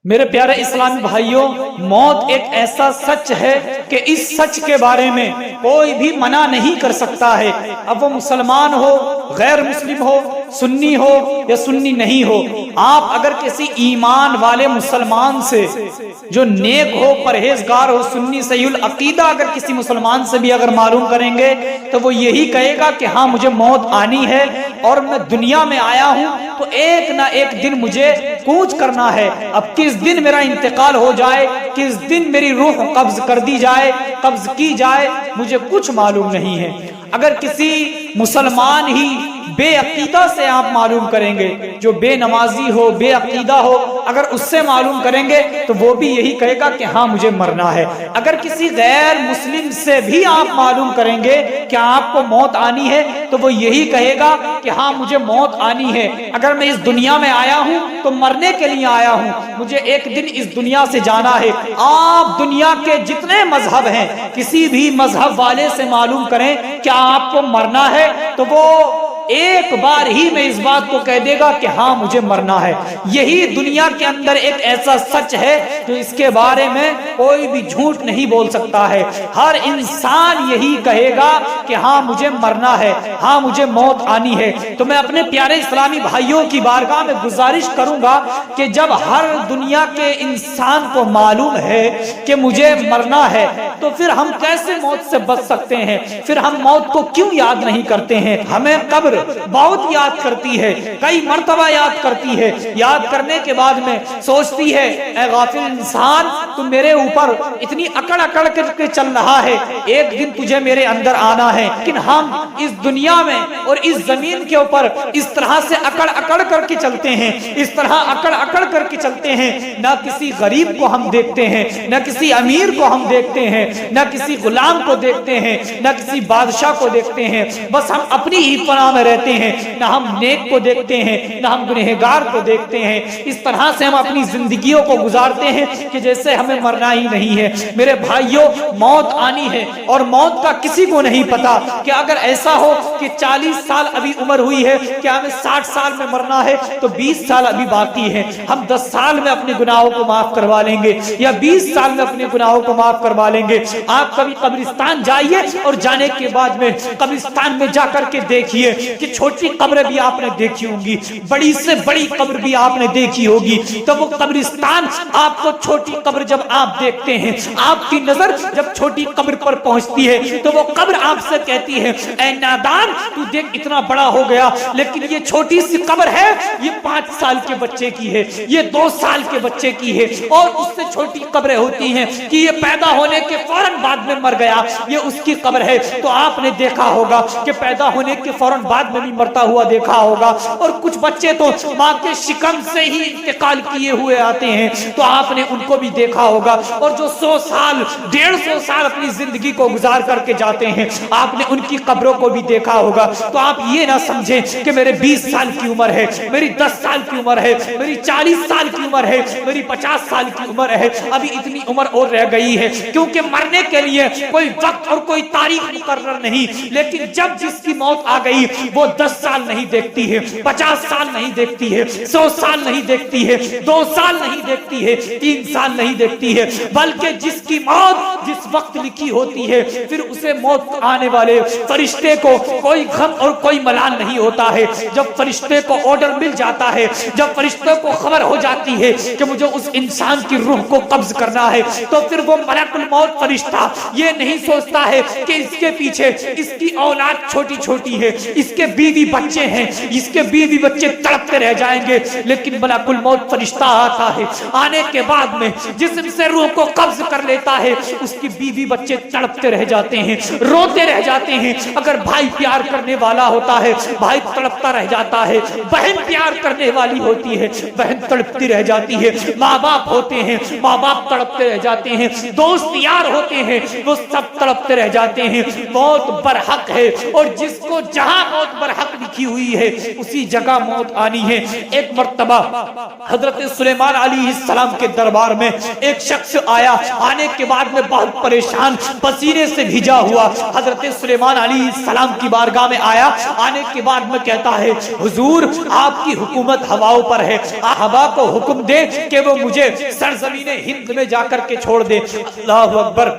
میرے پیارے اسلامی بھائیوں، موت ایک ایسا سچ ہے کہ اس سچ کے بارے میں کوئی بھی منع نہیں کر سکتا ہے، اب وہ مسلمان ہو، غیر مسلم ہو، سنی ہو یا سنی نہیں ہو۔ آپ اگر کسی ایمان والے مسلمان سے جو نیک ہو، پرہیزگار ہو، سنی صحیح العقیدہ اگر کسی مسلمان سے بھی اگر معلوم کریں گے تو وہ یہی کہے گا کہ ہاں مجھے موت آنی ہے اور میں دنیا میں آیا ہوں تو ایک نہ ایک دن مجھے کوچ کرنا ہے۔ اب کس دن میرا انتقال ہو جائے، کس دن میری روح قبض کر دی جائے، قبض کی جائے، مجھے کچھ معلوم نہیں ہے۔ اگر کسی مسلمان ہی بے عقیدہ سے آپ معلوم کریں گے، جو بے نمازی ہو، بے عقیدہ ہو، اگر اس سے معلوم کریں گے تو وہ بھی یہی کہے گا کہ ہاں مجھے مرنا ہے۔ اگر کسی غیر مسلم سے بھی آپ معلوم کریں گے کہ آپ کو موت آنی ہے تو وہ یہی کہے گا کہ ہاں مجھے موت آنی ہے۔ اگر میں اس دنیا میں آیا ہوں تو مرنے کے لیے آیا ہوں، مجھے ایک دن اس دنیا سے جانا ہے۔ آپ دنیا کے جتنے مذہب ہیں، کسی بھی مذہب والے سے معلوم کریں کہ آپ کو مرنا ہے تو وہ ایک بار ہی میں اس بات کو کہہ دے گا کہ ہاں مجھے مرنا ہے۔ یہی دنیا کے اندر ایک ایسا سچ ہے جو اس کے بارے میں کوئی بھی جھوٹ نہیں بول سکتا ہے۔ ہر انسان یہی کہے گا کہ ہاں مجھے مرنا ہے، ہاں مجھے موت آنی ہے۔ تو میں اپنے پیارے اسلامی بھائیوں کی بارگاہ میں گزارش کروں گا کہ جب ہر دنیا کے انسان کو معلوم ہے کہ مجھے مرنا ہے تو پھر ہم کیسے موت سے بچ سکتے ہیں؟ پھر ہم موت کو کیوں یاد نہیں کرتے ہیں؟ ہمیں قبر بہت یاد کرتی ہے، کئی مرتبہ یاد کرتی ہے۔ یاد کرنے کے بعد میں سوچتی ہے اے غافل انسان، تو میرے اوپر اتنی اکڑ اکڑ کر کے چل رہا ہے، ایک دن تجھے میرے اندر آنا ہے۔ لیکن ہم اس دنیا میں اور اس زمین کے اوپر اس طرح سے اکڑ اکڑ کر کے چلتے ہیں، اس طرح اکڑ اکڑ کر کے چلتے ہیں، نہ کسی غریب کو ہم دیکھتے ہیں، نہ کسی امیر کو ہم دیکھتے ہیں، نہ کسی غلام کو دیکھتے ہیں، نہ کسی بادشاہ کو دیکھتے ہیں۔ بس ہم اپنی ہی پناہ میں رہتے ہیں، نہ ہم نیک کو دیکھتے ہیں، نہ ہم گنہگار کو دیکھتے ہیں۔ اس طرح سے ہم اپنی زندگیوں کو گزارتے ہیں کہ جیسے ہمیں مرنا ہی نہیں ہے۔ میرے بھائیوں، موت آنی ہے اور موت کا کسی کو نہیں پتا کہ اگر ایسا ہو کہ 40 سال ابھی عمر ہوئی ہے کہ ہمیں 60 سال میں مرنا ہے تو 20 سال ابھی باقی ہے، ہم 10 سال میں اپنے گناہوں کو معاف کروا لیں گے یا 20 سال میں اپنے گناہوں کو معاف کروا لیں گے۔ آپ کبھی قبرستان جائیے اور جانے کے بعد میں قبرستان میں جا کر کے دیکھیے کہ چھوٹی قبریں بھی آپ نے دیکھی ہوں گی، بڑی سے بڑی قبر بھی آپ نے دیکھی ہوگی۔ تو وہ قبرستان آپ کو چھوٹی قبر جب آپ دیکھتے ہیں، آپ کی نظر جب چھوٹی قبر پر پہنچتی ہے تو وہ قبر آپ سے کہتی ہے اے نادان، تو دیکھ اتنا بڑا ہو گیا لیکن یہ چھوٹی سی قبر ہے، یہ 5 سال کے بچے کی ہے، یہ 2 سال کے بچے کی ہے، اور اس سے چھوٹی قبریں ہوتی ہیں کہ یہ پیدا ہونے کے فوراً بعد میں مر گیا، یہ اس کی قبر ہے۔ تو آپ نے دیکھا ہوگا کہ پیدا ہونے کے فوراً بعد میں بھی مرتا ہوا دیکھا ہوگا، اور کچھ بچے تو ماں کے شکم سے ہی انتقال کیے ہوئے آتے ہیں، تو آپ نے ان کو بھی دیکھا ہوگا۔ اور جو 100 سال 150 سال اپنی زندگی کو گزار کر کے جاتے ہیں، آپ نے ان کی قبروں کو بھی دیکھا ہوگا۔ تو آپ یہ نہ سمجھیں کہ میرے 20 سال کی عمر ہے، میری 10 سال کی عمر ہے، میری 40 سال کی عمر ہے، میری 50 سال کی عمر ہے، ابھی اتنی عمر اور رہ گئی ہے، کیونکہ مرنے کے لیے کوئی وقت اور کوئی تاریخ مقرر نہیں۔ لیکن جب جس کی موت آ گئی وہ 10 سال نہیں دیکھتی ہے، 50 سال نہیں دیکھتی ہے، 100 سال نہیں دیکھتی ہے، 2 سال نہیں دیکھتی ہے، 3 سال نہیں دیکھتی ہے، بلکہ جس کی موت جس وقت لکھی ہوتی ہے پھر اسے موت آنے والے فرشتے کو کوئی غم اور کوئی ملال نہیں ہوتا ہے۔ جب فرشتے کو آرڈر مل جاتا ہے، جب فرشتے کو خبر ہو جاتی ہے کہ مجھے اس انسان کی روح کو قبض کرنا ہے، تو پھر وہ ملک الموت فرشتہ یہ نہیں سوچتا ہے کہ اس کے پیچھے اس کی اولاد چھوٹی چھوٹی ہے، اس کے بیوی بچے ہیں، اس کے بیوی بچے تڑپتے رہ جائیں گے، لیکن ملک الموت فرشتہ آتا ہے، آنے کے بعد میں جسم سے روح کو قبض کر لیتا ہے، اس کی بیوی بچے تڑپتے رہ جاتے ہیں، روتے رہ جاتے ہیں۔ اگر بھائی پیار کرنے والا ہوتا ہے، بھائی تڑپتا رہ جاتا ہے، بہن پیار کرنے والی ہوتی ہے، بہن تڑپتی رہ جاتی ہے، ماں باپ ہوتے ہیں، ماں باپ تڑپتے رہ جاتے ہیں، دوست یار ہوتے ہیں وہ سب تڑپتے رہ جاتے ہیں. موت برحق ہے اور جس کو جہاں موت برحق لکھی ہوئی ہے اسی جگہ موت آنی ہے. ایک مرتبہ حضرت سلیمان علیہ السلام کے دربار میں ایک شخص آیا. آنے کے بعد میں بہت پریشان پسینے سے بھیجا ہوا حضرت سلیمان علیہ السلام کی بارگاہ میں آیا. آنے کے بعد میں کہتا ہے حضور آپ کی حکومت ہواؤں پر ہے, ہوا کو حکم دے کہ وہ مجھے سرزمین ہند میں جا کر کے چھوڑ دے. اللہ اکبر.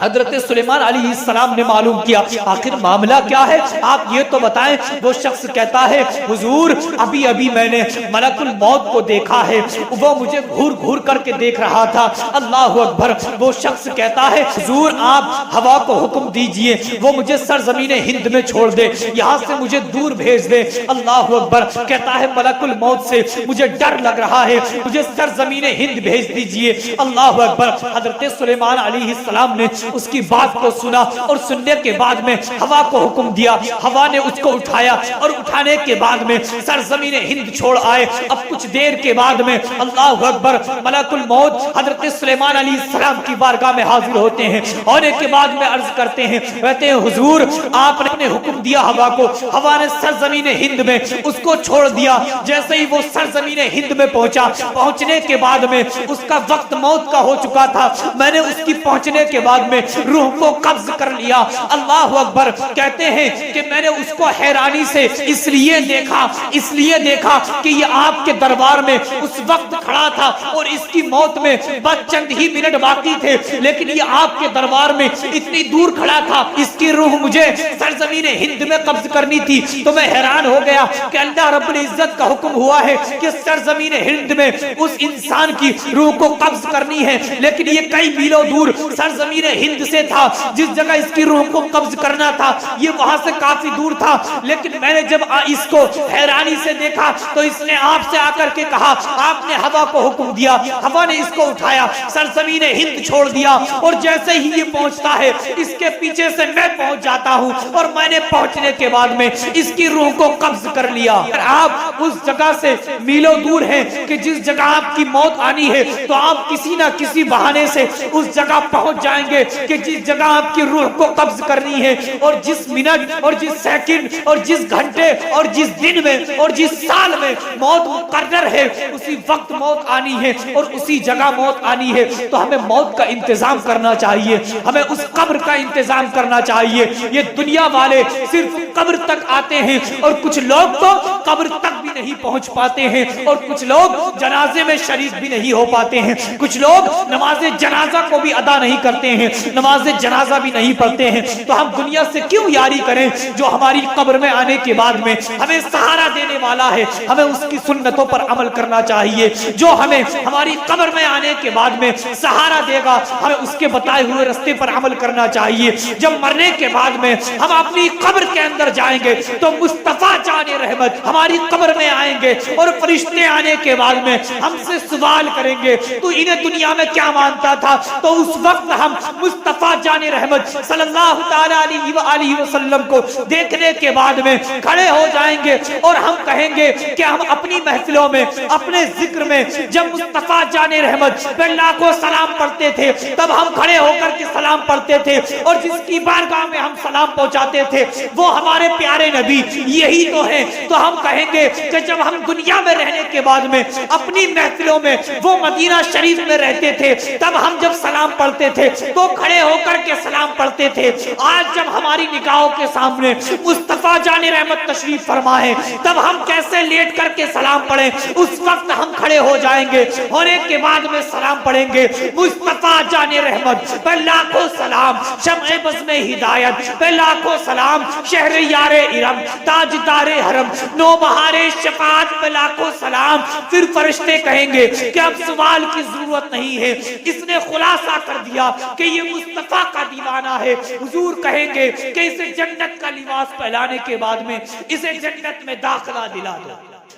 حضرت سلیمان علیہ السلام نے معلوم کیا آخر معاملہ کیا ہے, آپ یہ تو بتائیں. وہ شخص کہتا ہے حضور ابھی ابھی میں نے ملک الموت کو دیکھا ہے, وہ مجھے گھور گھور کر کے دیکھ رہا تھا. اللہ اکبر. وہ شخص کہتا ہے حضور آپ ہوا کو حکم دیجئے وہ مجھے سرزمین ہند میں چھوڑ دے, یہاں سے مجھے دور بھیج دے. اللہ اکبر. کہتا ہے ملک الموت سے مجھے ڈر لگ رہا ہے, مجھے سرزمین ہند بھیج دیجئے. اللہ اکبر. حضرت سلیمان علیہ السلام نے اس کی بات کو سنا اور سننے کے بعد میں ہوا کو حکم دیا. ہوا نے اس کو اٹھایا اور اٹھانے کے بعد میں سرزمین ہند چھوڑ آئے. اب کچھ دیر کے بعد میں اللہ اکبر ملک الموت حضرت سلیمان علیہ السلام کی بارگاہ میں حاضر ہوتے ہیں. ہونے کے بعد میں عرض کرتے ہیں کہتے ہیں حضور آپ نے حکم دیا ہوا کو, ہوا نے سرزمین ہند میں اس کو چھوڑ دیا. جیسے ہی وہ سرزمین ہند میں پہنچا, پہنچنے کے بعد میں اس کا وقت موت کا ہو چکا تھا. میں نے اس کی پہنچنے کے بعد میں روح کو قبض کر لیا. اللہ اکبر. کہتے ہیں کہ میں نے اس کو حیرانی سے اس لیے دیکھا کہ یہ آپ کے دربار میں اس وقت کھڑا تھا اور اس کی موت میں بس چند ہی منٹ باقی تھے, لیکن یہ آپ کے دربار میں اتنی دور کھڑا تھا. اس کی روح مجھے سرزمین ہند میں قبض کرنی تھی. تو میں حیران ہو گیا کہ اللہ رب العزت کا حکم ہوا ہے کہ سرزمین ہند میں اس انسان کی روح کو قبض کرنی ہے, لیکن یہ کئی میلوں دور سرزمین ہند سے تھا جس جگہ اس کی روح کو قبض کرنا تھا. یہ وہاں سے کافی دور تھا, لیکن میں نے جب اس کو حیرانی سے دیکھا تو اس نے آپ سے آ کر کے کہا آپ نے ہوا کو حکم دیا, ہوا نے اس کو اٹھایا, سرزمین ہند چھوڑ دیا اور جیسے ہی یہ پہنچتا ہے اس کے پیچھے سے میں پہنچ جاتا ہوں اور میں نے پہنچنے کے بعد میں اس کی روح کو قبض کر لیا. آپ اس جگہ سے میلوں دور ہیں کہ جس جگہ آپ کی موت آنی ہے تو آپ کسی نہ کسی بہانے سے اس جگہ پہنچ جائیں گے کہ جس جگہ آپ کی روح کو قبض کرنی ہے, اور جس منٹ اور جس سیکنڈ اور جس گھنٹے اور جس دن میں اور جس سال میں موت مقرر ہے اسی وقت موت آنی ہے اور اسی جگہ موت آنی ہے. تو ہمیں موت کا انتظام کرنا چاہیے, ہمیں اس قبر کا انتظام کرنا چاہیے. یہ دنیا والے صرف قبر تک آتے ہیں اور کچھ لوگ تو قبر تک بھی نہیں پہنچ پاتے ہیں, اور کچھ لوگ جنازے میں شریک بھی نہیں ہو پاتے ہیں, کچھ لوگ نماز جنازہ کو بھی ادا نہیں کرتے ہیں, نماز جنازہ بھی نہیں پڑھتے ہیں. تو ہم دنیا سے کیوں یاری کریں جو ہماری قبر میں آنے کے بعد میں ہمیں سہارا دینے والا ہے. ہمیں اس کی سنتوں پر عمل کرنا چاہیے. جو ہمیں ہماری قبر میں آنے کے بعد میں سہارا دے گا ہمیں اس کے بتائے ہوئے راستے پر عمل کرنا چاہیے. جب مرنے کے بعد میں ہم اپنی قبر کے اندر جائیں گے تو مصطفیٰ جان رحمت ہماری قبر میں آئیں گے اور فرشتے آنے کے بعد میں ہم سے سوال کریں گے تو انہیں دنیا میں کیا مانتا تھا. تو اس وقت ہم مصطفیٰ جان رحمت صلی اللہ تعالیٰ علیہ وآلہ وسلم کو دیکھنے کے بعد میں کھڑے ہو جائیں گے اور ہم کہیں گے کہ ہم اپنی محفلوں میں اپنے ذکر میں جب مصطفیٰ جان رحمت پہ لاکھوں سلام پڑھتے تھے تب ہم کھڑے ہو کر کے سلام پڑھتے تھے, اور جس کی بارگاہ میں ہم سلام پہنچاتے تھے وہ ہمارے پیارے نبی یہی تو ہیں. تو ہم کہیں گے کہ جب ہم دنیا میں رہنے کے بعد میں اپنی محفلوں میں وہ مدینہ شریف میں رہتے تھے تب ہم جب سلام پڑھتے تھے تو کھڑے ہو کر کے سلام پڑھتے تھے. آج جب ہماری نگاہوں کے سامنے مصطفیٰ جان رحمت تشریف فرما ہے تب ہم کیسے لیٹ کر کے سلام پڑھیں. اس وقت ہم کھڑے ہو جائیں گے, ہونے کے بعد میں سلام پڑھیں گے مصطفیٰ جان رحمت پہ لاکھوں سلام, شمع بزم ہدایت پہ لاکھوں سلام, شہر یار ارم تاجدار حرم نو بہار شفاعت پہ لاکھوں سلام. پھر فرشتے کہیں گے کہ اب سوال کی ضرورت نہیں ہے, اس نے خلاصہ کر دیا کہ یہ مصطفیٰ کا دیوانہ ہے. حضور کہیں گے کہ اسے جنت کا لباس پہلانے کے بعد میں اسے جنت میں داخلہ دلا دو.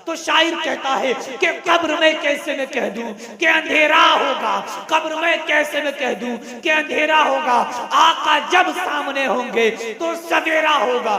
تو شاعر کہتا ہے کہ قبر میں کیسے میں کہہ دوں کہ اندھیرا ہوگا, قبر میں کیسے میں کہہ دوں کہ اندھیرا ہوگا, آقا جب سامنے ہوں گے تو سویرا ہوگا.